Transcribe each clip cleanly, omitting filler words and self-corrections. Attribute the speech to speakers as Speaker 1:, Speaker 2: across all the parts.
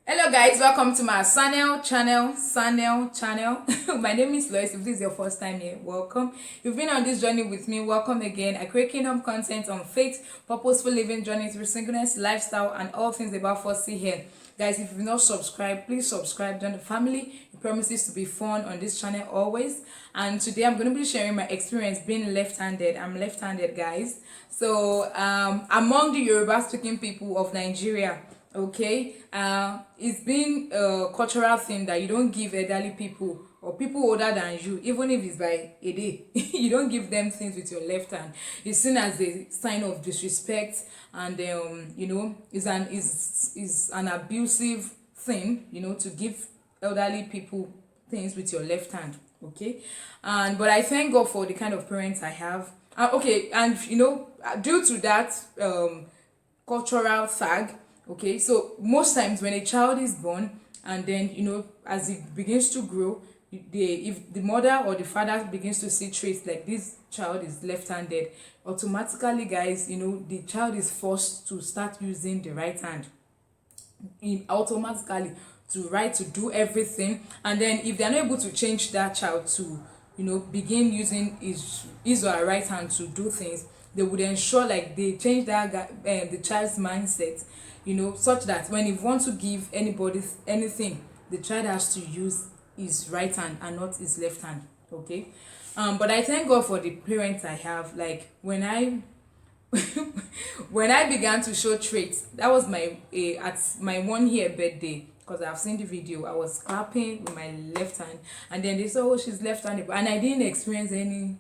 Speaker 1: Hello guys, welcome to my channel. My name is Lois. If this is your first time here, welcome. If you've been on this journey with me, welcome again. I create kingdom content on faith, purposeful living, journey through singleness, lifestyle, and all things about 4C here. Guys, if you've not subscribed, please subscribe, join the family. It promises to be fun on this channel always. And today I'm going to be sharing my experience being left-handed. I'm left-handed, guys. So among the Yoruba speaking people of Nigeria, okay, it's been a cultural thing that you don't give elderly people or people older than you, even if it's by a day, you don't give them things with your left hand. It's seen as a sign of disrespect, and is an abusive thing, to give elderly people things with your left hand. Okay, and but I thank God for the kind of parents I have. Okay, and due to that cultural tag. Okay, so most times when a child is born, and then as it begins to grow, if the mother or the father begins to see traits like this child is left-handed, automatically, guys, the child is forced to start using the right hand automatically to do everything. And then if they're not able to change that child to begin using his or her right hand to do things, they would ensure like they change the child's mindset, such that when he wants to give anybody anything, the child has to use his right hand and not his left hand. Okay, but I thank God for the parents I have. Like when I when I began to show traits, that was at my 1 year birthday, because I've seen the video. I was clapping with my left hand, and then they said, "Oh, she's left-handed," and I didn't experience any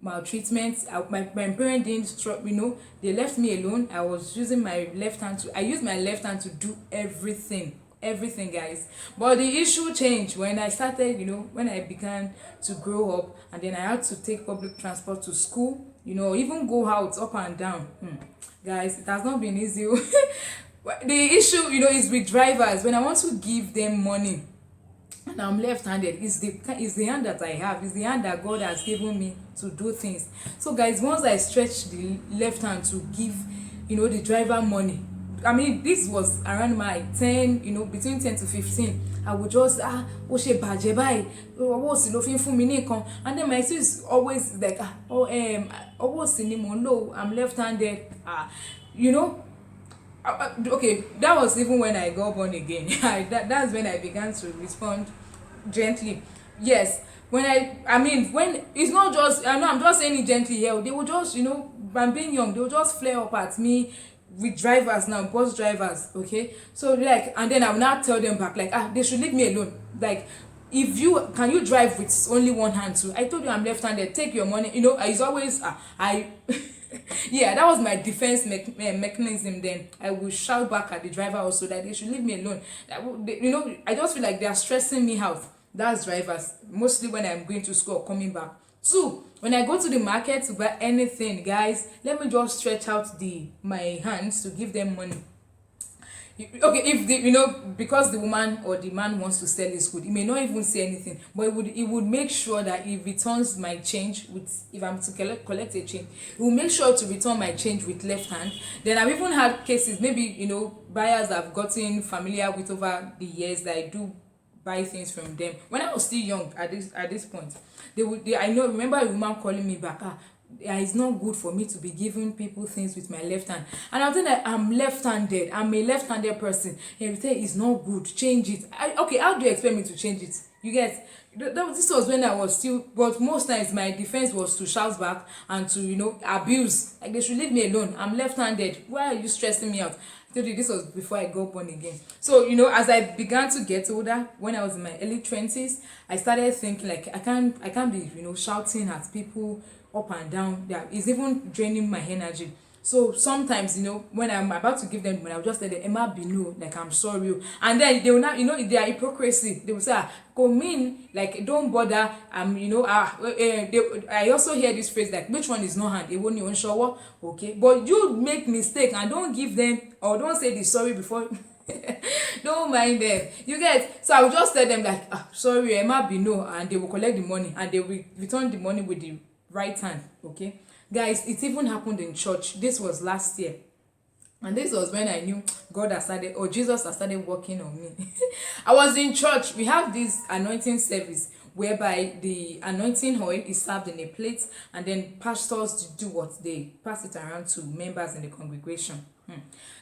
Speaker 1: maltreatment. My parents didn't they left me alone. I was using my left hand I used my left hand to do everything, guys. But the issue changed when I started, when I began to grow up, and then I had to take public transport to school, even go out up and down. Guys, it has not been easy. The issue, is with drivers. When I want to give them money and I'm left-handed, it's the hand that I have, it's the hand that God has given me to do things. So guys, once I stretch the left hand to give the driver money, I mean, this was around my 10, between 10 to 15, I would just ó ṣe bàjẹ́ báyìí, owó òsì ló fi ń fún mi ní nǹkan. And then my sister is always like owó òsì ni mò ń lò, I'm left-handed. Okay, that was even when I got born again. That's when I began to respond gently. Yes, when it's not just, I know I'm just saying it gently here. They will just, I'm being young, they will just flare up at me with drivers now, bus drivers. Okay, so like, and then I will not tell them back like, they should leave me alone. Like, can you drive with only one hand too? I told you I'm left-handed. Take your money. It's always yeah, that was my defense mechanism. Then I will shout back at the driver also that they should leave me alone. I just feel like they are stressing me out. That's drivers, mostly when I'm going to school or coming back. Two, when I go to the market to buy anything, guys, let me just stretch out my hands to give them money. Okay, if because the woman or the man wants to sell his good, he may not even say anything, but it would make sure that he returns my change if I'm to collect a change, he will make sure to return my change with left hand. Then I've even had cases, maybe buyers I've gotten familiar with over the years, that I do buy things from them. When I was still young, at this point, remember a woman calling me back, it's not good for me to be giving people things with my left hand. And I think that I'm left-handed, I'm a left-handed person, and you say it's not good, change it. Okay, how do you expect me to change it? You get this was when I was still, but most times my defense was to shout back and to abuse, like they should leave me alone, I'm left-handed, why are you stressing me out? I told you this was before I got born again. So as I began to get older, when I was in my early 20s, I started thinking like I can't be shouting at people up and down. That is even draining my energy. So sometimes when I'm about to give them money, I'll just tell them, Emma Binu, like I'm sorry, and then they will not, their hypocrisy, they will say, go mean, like don't bother. I also hear this phrase like, which one is no hand, it won't even show. Okay, but you make mistake and don't give them, or don't say the sorry before. Don't mind them, you get. So I will just tell them like, sorry, Emma Binu, and they will collect the money and they will return the money with the right hand. Okay, guys, it even happened in church. This was last year. And this was when I knew God has started, or Jesus has started working on me. I was in church. We have this anointing service whereby the anointing oil is served in a plate, and then pastors do what, they pass it around to members in the congregation.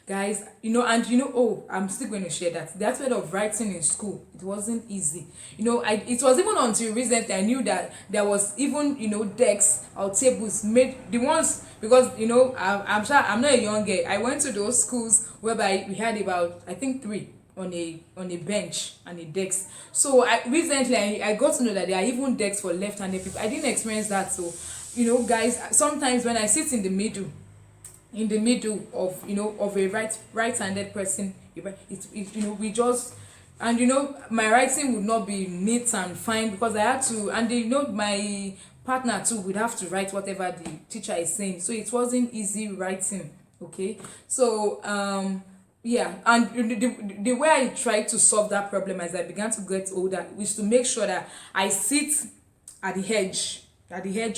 Speaker 1: Guys, and oh, I'm still going to share that the aspect of writing in school, it wasn't easy. It was even until recently I knew that there was even desks or tables made, the ones, because I'm sure I'm not a young girl. I went to those schools whereby we had about, I think, three on a bench and a desk. So recently I got to know that there are even desks for left-handed people. I didn't experience that. So guys, sometimes when I sit in the middle of a right-handed person, we just, and my writing would not be neat and fine, because I had to, and my partner too would have to write whatever the teacher is saying, so it wasn't easy writing. Okay, so yeah, and the way I tried to solve that problem as I began to get older was to make sure that I sit at the edge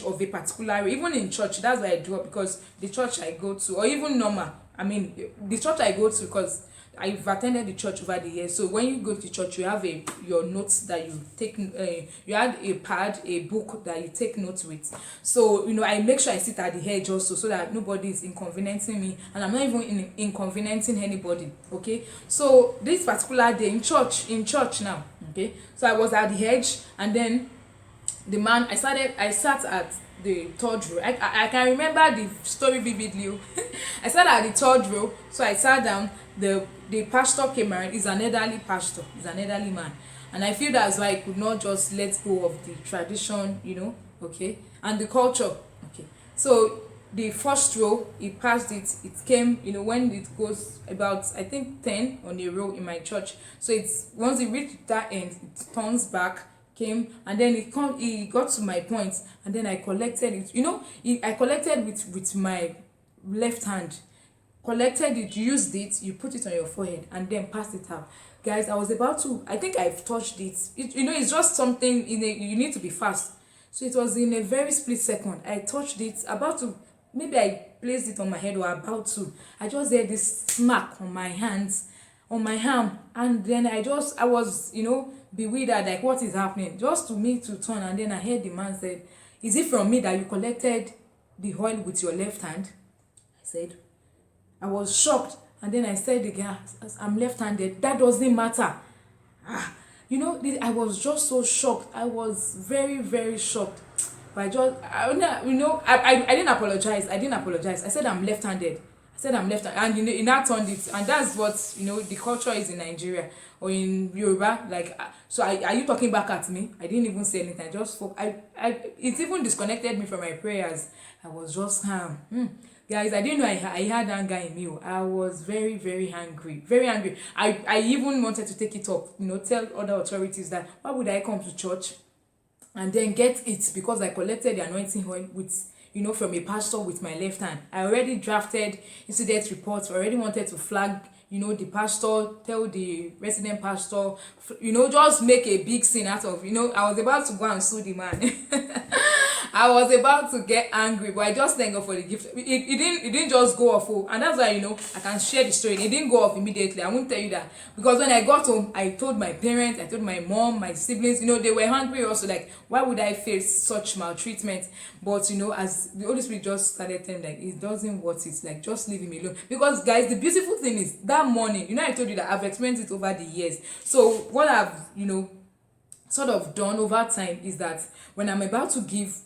Speaker 1: of a particular area. Even in church, that's why I do it, because the church I go to, or even normal, I mean the church I go to, because I've attended the church over the years. So when you go to church, you have your notes that you take, you had a pad, a book that you take notes with. So I make sure I sit at the edge also, so that nobody is inconveniencing me, and I'm not even inconveniencing anybody. Okay, so this particular day in church now, okay, so I was at the edge, and then the man, I sat at the third row. I can remember the story vividly. I sat at the third row, so I sat down. The pastor came around. He's an elderly pastor, he's an elderly man, and I feel that's why I could not just let go of the tradition, okay, and the culture. Okay, so the first row, he passed it. It came, when it goes about, I think, 10 on a row in my church. So it's, once it reached that end, it turns back, came, and then he got to my point, and then I collected it. I collected with my left hand, collected it, used it, you put it on your forehead, and then passed it out. Guys, I was about to, I think I've touched it. It's just something you need to be fast. So it was in a very split second. I touched it, about to, maybe I placed it on my head or about to. I just heard this smack on my hands, on my arm, and then I was bewildered, like, what is happening? Just to me to turn, and then I heard the man said, "Is it from me that you collected the oil with your left hand?" I said, I was shocked, and then I said again, "I'm left-handed. That doesn't matter." I was just so shocked. I was very, very shocked. But I didn't apologize. I said I'm left-handed. And he now turned it, and that's what the culture is in Nigeria or in Yoruba. Like, so are you talking back at me? I didn't even say anything. I just spoke. It even disconnected me from my prayers. I was just guys, I didn't know I had anger in me. I was very, very angry, very angry. I even wanted to take it up, tell other authorities that why would I come to church and then get it because I collected the anointing oil with from a pastor with my left hand. I already drafted incident reports. I already wanted to flag the pastor, tell the resident pastor, just make a big scene out of, I was about to go and sue the man. I was about to get angry, but I just thank God for the gift. It didn't just go off, and that's why I can share the story. It didn't go off immediately. I won't tell you that, because when I got home, I told my parents, I told my mom, my siblings. They were hungry also. Like, why would I face such maltreatment? But as the Holy Spirit just started telling, like, it doesn't worth it. Like, just leave him alone. Because guys, the beautiful thing is that morning, I told you that I've experienced it over the years. So what I've sort of done over time is that when I'm about to give,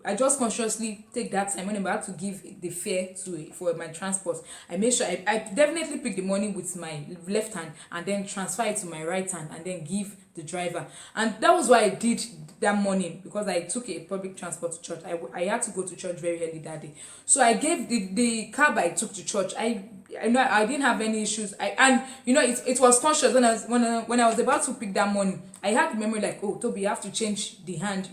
Speaker 1: I just consciously take that time when I'm about to give the fare for my transport. I make sure I definitely pick the money with my left hand and then transfer it to my right hand and then give the driver. And that was what I did that morning, because I took a public transport to church. I had to go to church very early that day. So I gave the cab I took to church. I didn't have any issues. It was conscious when I was about to pick that money. I had the memory like, oh, Toby, you have to change the hand.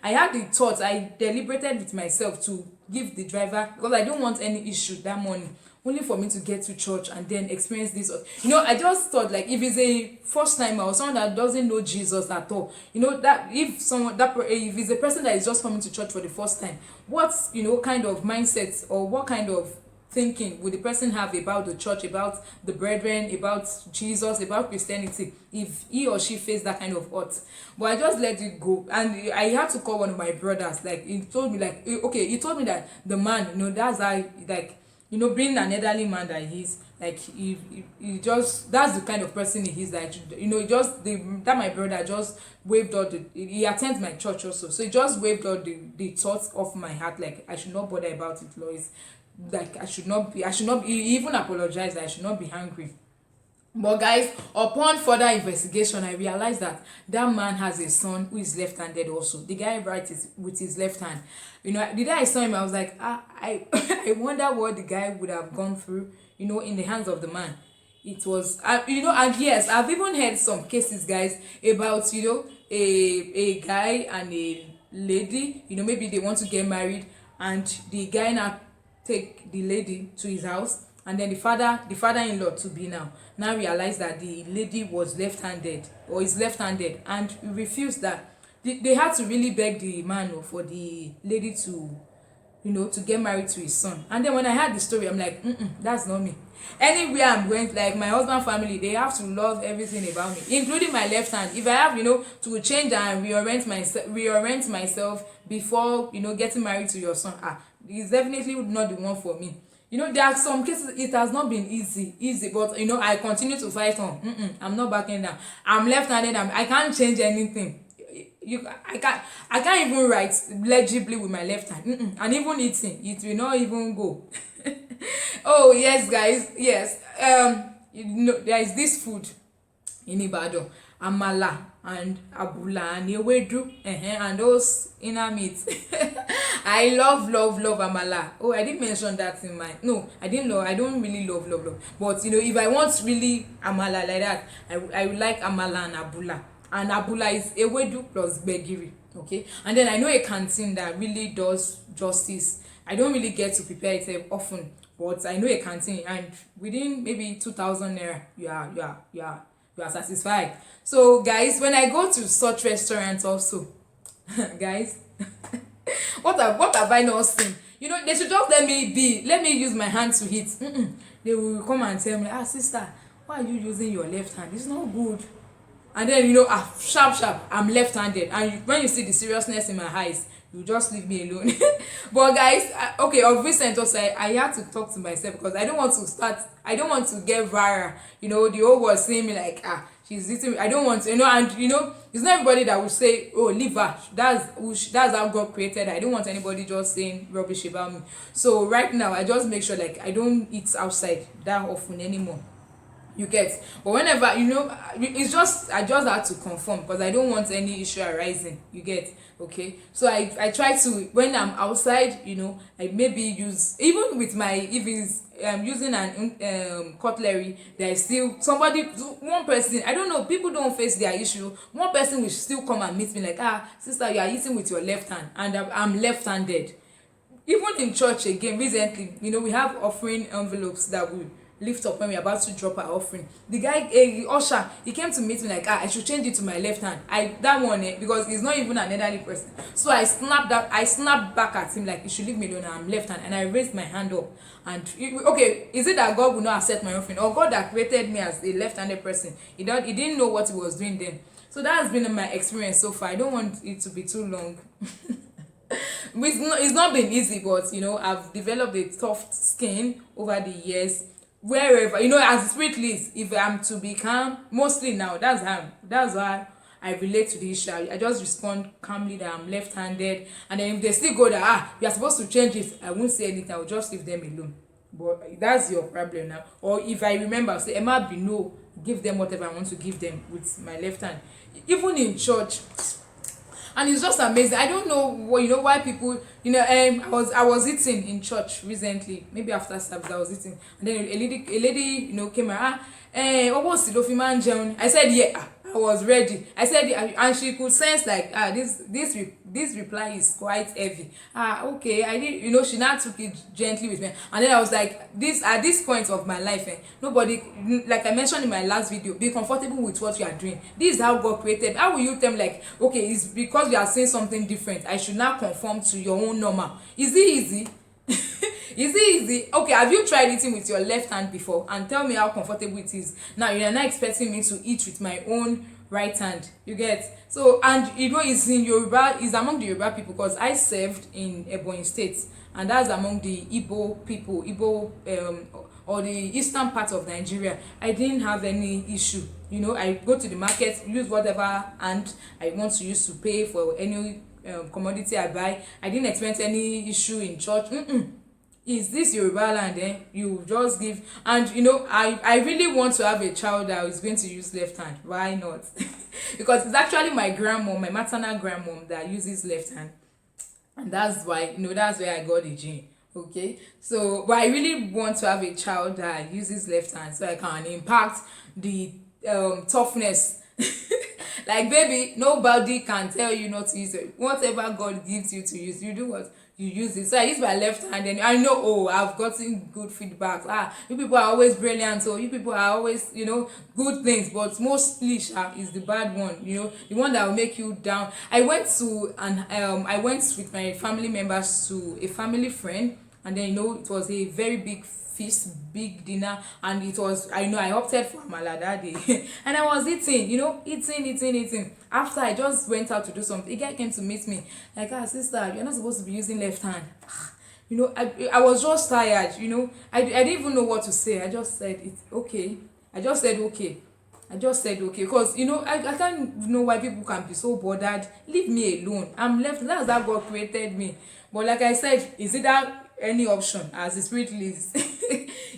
Speaker 1: I had the thought. I deliberated with myself to give the driver, because I don't want any issue that morning, only for me to get to church and then experience this. I just thought, like, if it's a first timer or someone that doesn't know Jesus at all, that if it's a person that is just coming to church for the first time, what kind of mindset or what kind of thinking would the person have about the church, about the brethren, about Jesus, about Christianity, if he or she faced that kind of hurt? But I just let it go, and I had to call one of my brothers. Like, he told me, like, okay, he told me that the man, that's how, like, being an elderly man that he is, like, he just, that's the kind of person he is, like, that my brother just waved all the, he attends my church also, so he just waved all the thoughts off my heart, like, I should not bother about it, Lois. Like, I should not be, he even apologized that I should not be angry. But guys, upon further investigation, I realized that that man has a son who is left-handed also. The guy writes with his left hand. The day I saw him, I was like, I I wonder what the guy would have gone through, in the hands of the man. It was, and yes, I've even heard some cases, guys, about, a guy and a lady, maybe they want to get married, and the guy now take the lady to his house, and then the father-in-law to be now realize that the lady was left-handed, or is left-handed, and refused that. They had to really beg the man for the lady to to get married to his son. And then when I heard the story, I'm like, that's not me. Anywhere I'm going, like my husband family, they have to love everything about me, including my left hand. If I have to change and reorient myself before getting married to your son, it's definitely not the one for me. There are some cases it has not been easy, but I continue to fight on. I'm not backing down. I'm left-handed. I can't change anything. I can't even write legibly with my left hand. And even eating, it will not even go. Oh yes, guys, yes. There is this food in Ibadan, amala and abula and ewedu, and those inner meats. I love amala. Oh, I didn't mention that in my, no, I don't really love. But if I want really amala like that, I would like amala and abula. And abula is ewedu plus gbegiri, okay? And then I know a canteen that really does justice. I don't really get to prepare it often, but I know a canteen, and within maybe 2,000 naira, you are satisfied. So guys, when I go to such restaurants also, guys, what have I not seen? They should just let me use my hand to eat. They will come and tell me, sister, why are you using your left hand? It's not good. And then sharp, I'm left-handed, and when you see the seriousness in my eyes, you just leave me alone. But guys, okay, of recent also, I had to talk to myself, because I don't want to get viral. The whole world seeing me like, she's eating me. I don't want to, and it's not everybody that will say, oh, leave her, that's how God created her. I don't want anybody just saying rubbish about me. So right now, I just make sure, like, I don't eat outside that often anymore. You get? But whenever it's just, I just had to confirm, because I don't want any issue arising. You get? Okay, so I try to, when I'm outside, I maybe use, even with my, if it's using an cutlery, there is still one person, I don't know, people don't face their issue. One person will still come and meet me like, sister, you are eating with your left hand, and I'm left-handed. Even in church again recently, we have offering envelopes that we lift up when we're about to drop our offering. The guy, usher, he came to meet me like, I should change it to my left hand. That one, because he's not even an elderly person. So I snapped back at him like, you should leave me alone, I'm left hand. And I raised my hand up. And okay, is it that God will not accept my offering, or God that created me as a left-handed person, he didn't know what he was doing then? So that has been my experience so far. I don't want it to be too long. It's not been easy, but I've developed a tough skin over the years. Wherever, as the spirit leads, if I'm to be calm, mostly now, that's why I relate to the issue. I just respond calmly that I'm left-handed, and then if they still go that we are supposed to change it, I won't say anything. I will just leave them alone. But that's your problem now. Or if I remember, I'll say, Emma, give them whatever I want to give them with my left hand. Even in church. And it's just amazing. I don't know why people, I was eating in church recently, maybe after service I was eating, and then a lady came and I said, yeah, I was ready. I said, and she could sense like, this reply is quite heavy. Okay, I did, she now took it gently with me, and then I was like, at this point of my life, nobody, like I mentioned in my last video, be comfortable with what you are doing. This is how God created. How will you tell me like, okay, it's because you are saying something different, I should now conform to your own normal? Is it easy? Is it easy? Okay, have you tried eating with your left hand before? And tell me how comfortable it is. Now you're not expecting me to eat with my own right hand. You get? So, and you know, it's in Yoruba, it's among the Yoruba people, because I served in Ebonyi State, and that's among the Igbo people, Igbo or the eastern part of Nigeria. I didn't have any issue. You know, I go to the market, use whatever hand I want to use to pay for any commodity I buy. I didn't experience any issue in church. Is this Yoruba land? You just give. And you know, I really want to have a child that is going to use left hand. Why not? Because it's actually my grandmom, my maternal grandmom, that uses left hand, and that's why, you know, that's where I got the gene. Okay, so but I really want to have a child that uses left hand, so I can impact the toughness. Like, baby, nobody can tell you not to use it. Whatever God gives you to use, you do what? You use it. So I use my left hand, and I know, oh, I've gotten good feedback. You people are always brilliant, so you people are always, you know, good things, but mostly is the bad one, you know, the one that will make you down. I went with my family members to a family friend, and then, you know, it was a very big feast, big dinner, and it was, I know, I opted for amala that day. And I was eating, you know, eating. After I just went out to do something, a guy came to meet me, like, sister, you're not supposed to be using left hand. You know, I was just tired, you know, I didn't even know what to say. I just said, it's okay. I just said okay, because, you know, I can't know why people can be so bothered. Leave me alone. I'm left. That's how God created me. But like I said, is it that any option as the spirit leads?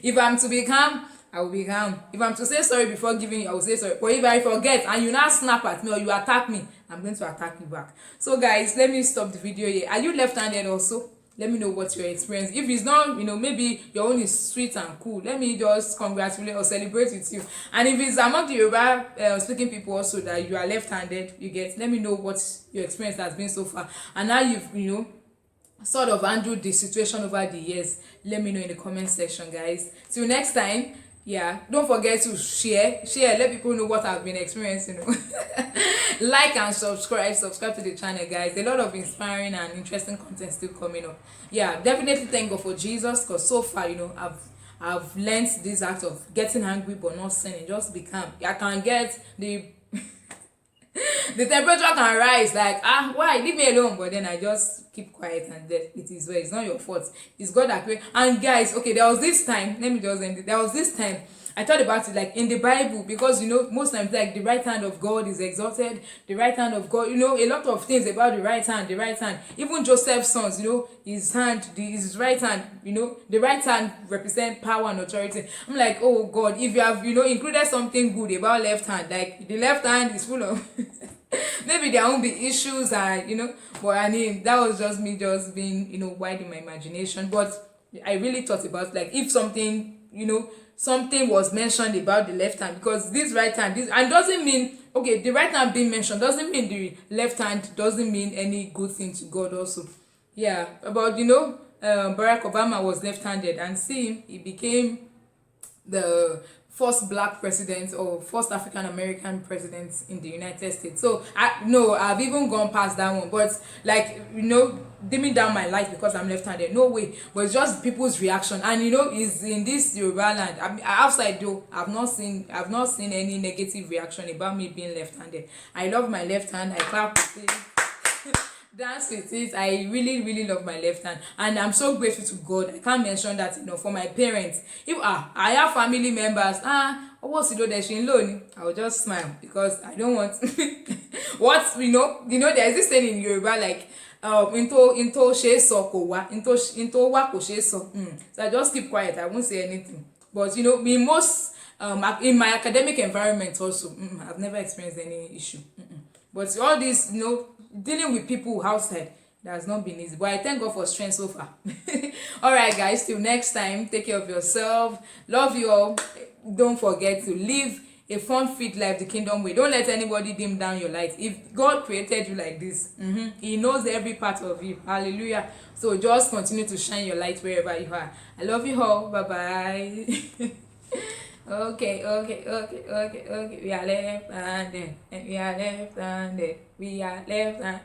Speaker 1: If I'm to be calm, I will be calm. If I'm to say sorry before giving you, I will say sorry. But if I forget and you now snap at me or you attack me, I'm going to attack you back. So guys, let me stop the video here. Are you left-handed also? Let me know what your experience. If it's not, you know, maybe your own is sweet and cool, let me just congratulate or celebrate with you. And if it's among the Yoruba speaking people also that you are left-handed, you get, let me know what your experience has been so far, and now you've, you know, sort of handled the situation over the years. Let me know in the comment section, guys. Till next time, yeah, don't forget to share, let people know what I've been experiencing. Like and subscribe to the channel, guys. A lot of inspiring and interesting content still coming up. Yeah, definitely thank God for Jesus, because so far, you know, I've learned this act of getting angry but not sinning. Just be calm. I can get the the temperature can rise, like, why, leave me alone, but then I just keep quiet, and then it is well, it's not your fault, it's God that created. And guys, okay, there was this time, let me just end it. There was this time I thought about it, like, in the Bible, because, you know, most times, like, the right hand of God is exalted, the right hand of God, you know, a lot of things about the right hand. Even Joseph's sons, you know, his right hand, you know, the right hand represent power and authority. I'm like, oh God, if you have, you know, included something good about left hand, like the left hand is full of maybe there won't be issues, and, you know, but I mean, that was just me just being, you know, wide in my imagination. But I really thought about, like, if something, you know, something was mentioned about the left hand, because this right hand, this, and doesn't mean, okay, the right hand being mentioned doesn't mean the left hand doesn't mean any good thing to God also. Yeah, about, you know, Barack Obama was left-handed, and see him, he became the first black president or first African American president in the United States. So I've even gone past that one, but, like, you know, dimming down my light because I'm left-handed, no way. But it's just people's reaction, and, you know, is in this Yoruba land. Outside though, I've not seen any negative reaction about me being left-handed. I love my left hand. I clap with it, dance with it. I really love my left hand, and I'm so grateful to God. I can't mention that, you know, for my parents. If I have family members, what's the loan, I will just smile, because I don't want what, you know, there's this thing in Yoruba, like, into she so ko wa, into wa ko she so. So I just keep quiet, I won't say anything. But, you know, in my academic environment also, I've never experienced any issue. But all this, you know, dealing with people outside, that has not been easy, but I thank God for strength so far. All right, guys, till next time, take care of yourself, love you all. Don't forget to live a fun, fit life the kingdom way. Don't let anybody dim down your light. If God created you like this, he knows every part of you. Hallelujah. So just continue to shine your light wherever you are. I love you all. Bye bye. Okay. We are left-handed. We are left-handed.